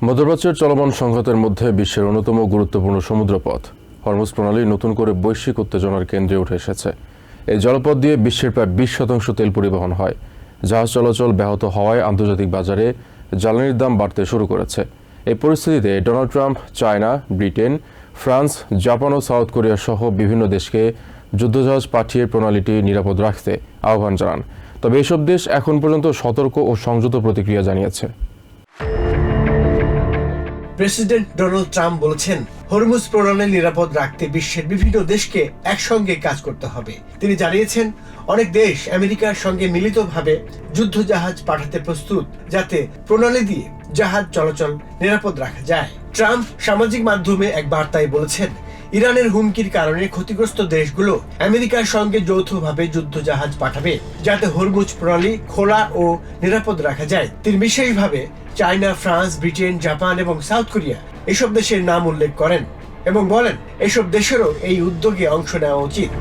মধ্যপ্রাচ্যের চলমান সংঘাতের মধ্যে বিশ্বের অন্যতম গুরুত্বপূর্ণ সমুদ্রপথ হরমুজ প্রণালী নতুন করে বৈশ্বিক উত্তেজনার কেন্দ্রে উঠে এসেছে। এই জলপথ দিয়ে বিশ্বের প্রায় 20% তেল পরিবহন হয়। জাহাজ চলাচল ব্যাহত হওয়ায় আন্তর্জাতিক বাজারে জ্বালানির দাম বাড়তে শুরু করেছে। এই পরিস্থিতিতে Donald Trump China, Britain, France, Japan ও সাউথ কোরিয়া সহ বিভিন্ন দেশকে যুদ্ধজাহাজ পাঠিয়ে প্রণালীটি নিরাপদ রাখতে আহ্বান জানান। তবে এসব দেশ এখন পর্যন্ত সতর্ক ও সংযত প্রতিক্রিয়া জানিয়েছে। প্রেসিডেন্ট ডোনাল্ড ট্রাম্প বলেছেন, হরমুজ প্রণালী নিরাপদ রাখতে বিশ্বের বিভিন্ন দেশকে একসঙ্গে কাজ করতে হবে। তিনি জানিয়েছেন, অনেক দেশ আমেরিকার সঙ্গে মিলিতভাবে যুদ্ধজাহাজ পাঠাতে প্রস্তুত, যাতে প্রণালী দিয়ে জাহাজ চলাচল নিরাপদ রাখা যায়। ট্রাম্প সামাজিক মাধ্যমে এক বার্তায় বলেছেন, ইরানের হুমকির কারণে ক্ষতিগ্রস্ত দেশগুলো আমেরিকার সঙ্গে যৌথভাবে যুদ্ধজাহাজ পাঠাবে, যাতে হরমুজ প্রণালী খোলা ও নিরাপদ রাখা যায়। তিনি বিশেষভাবে চায়না, ফ্রান্স, ব্রিটেন, জাপান এবং সাউথ কোরিয়া এসব দেশের নাম উল্লেখ করেন এবং বলেন এসব দেশেরও এই উদ্যোগে অংশ নেওয়া উচিত।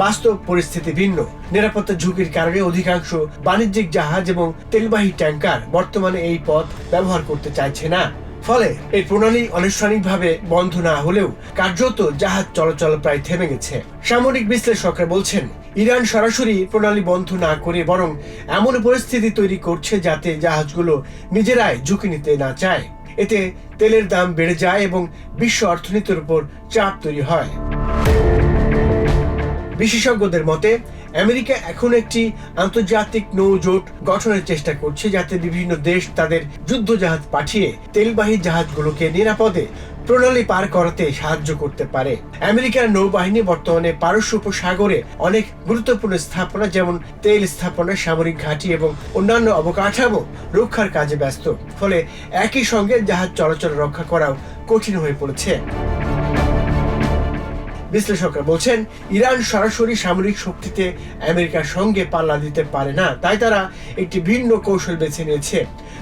বাস্তব পরিস্থিতি ভিন্ন। নিরাপত্তা ঝুঁকির কারণে অধিকাংশ বাণিজ্যিক জাহাজ এবং তেলবাহী ট্যাঙ্কার বর্তমানে এই পথ ব্যবহার করতে চাইছে না। ফলে এই প্রণালী আনুষ্ঠানিকভাবে বন্ধ না হলেও কার্যত জাহাজ চলাচল প্রায় থেমে গেছে। সামরিক বিশ্লেষকরা বলছেন, ইরান সরাসরি প্রণালী বন্ধ না করে বরং এমন পরিস্থিতি তৈরি করছে যাতে জাহাজগুলো নিজেরাই ঝুঁকি নিতে না চায়। এতে তেলের দাম বেড়ে যায় এবং বিশ্ব অর্থনীতির উপর চাপ তৈরি হয়। বিশেষজ্ঞদের মতে, আমেরিকা এখন একটি আন্তর্জাতিক নৌ জোট গঠনের চেষ্টা করছে, যাতে বিভিন্ন দেশ তাদের যুদ্ধজাহাজ পাঠিয়ে তেলবাহী জাহাজগুলোকে নিরাপদে প্রণালী পার করাতে সাহায্য করতে পারে। আমেরিকার নৌবাহিনী বর্তমানে পারস্য উপসাগরে অনেক গুরুত্বপূর্ণ স্থাপনা, যেমন তেল স্থাপনা, সামরিক ঘাঁটি এবং অন্যান্য অবকাঠামো রক্ষার কাজে ব্যস্ত। ফলে একই সঙ্গে জাহাজ চলাচল রক্ষা করাও কঠিন হয়ে পড়েছে। বিশ্লেষকরা বলছেন, ইরান সরাসরি সামরিক শক্তিতে আমেরিকার সঙ্গে পাল্লা দিতে পারে না, তাই তারা একটি ভিন্ন কৌশল বেছে নিয়েছে।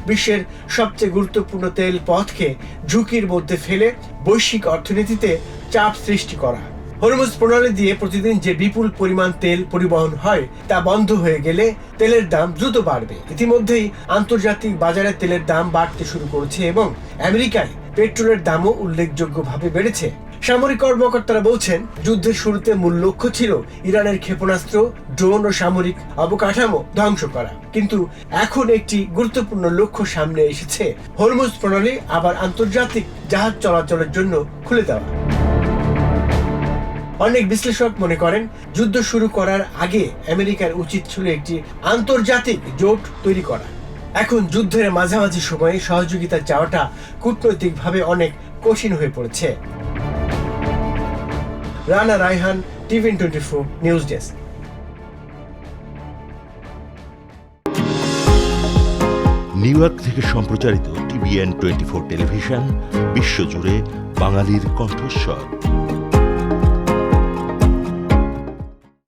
বিশ্বের সবচেয়ে গুরুত্বপূর্ণ তেল পথকে ঝুঁকির মধ্যে ফেলে বৈশ্বিক অর্থনীতিতে চাপ সৃষ্টি করা। হরমুজ প্রণালী দিয়ে প্রতিদিন যে বিপুল পরিমাণ তেল পরিবহন হয় তা বন্ধ হয়ে গেলে তেলের দাম দ্রুত বাড়বে। ইতিমধ্যেই আন্তর্জাতিক বাজারে তেলের দাম বাড়তে শুরু করেছে এবং আমেরিকায় পেট্রোলের দামও উল্লেখযোগ্যভাবে বেড়েছে। সামরিক কর্মকর্তারা বলছেন, যুদ্ধের শুরুতে মূল লক্ষ্য ছিল ইরানের ক্ষেপণাস্ত্র, ড্রোন ও সামরিক অবকাঠামো ধ্বংস করা। কিন্তু এখন একটি গুরুত্বপূর্ণ লক্ষ্য সামনে এসেছে, হরমুজ প্রণালী আবার আন্তর্জাতিক জাহাজ চলাচলের জন্য খুলে দেওয়া। অনেক বিশ্লেষক মনে করেন, যুদ্ধ শুরু করার আগে আমেরিকার উচিত ছিল একটি আন্তর্জাতিক জোট তৈরি করা। এখন যুদ্ধের মাঝামাঝি সময়ে সহযোগিতা চাওয়াটা কূটনৈতিকভাবে অনেক কঠিন হয়ে পড়েছে। Rana Raihan, TVN 24 news desk. New York থেকে সম্প্রচারিত টিভিএন 24 টেলিভিশন বিশ্বজুড়ে বাঙালির কণ্ঠস্বর।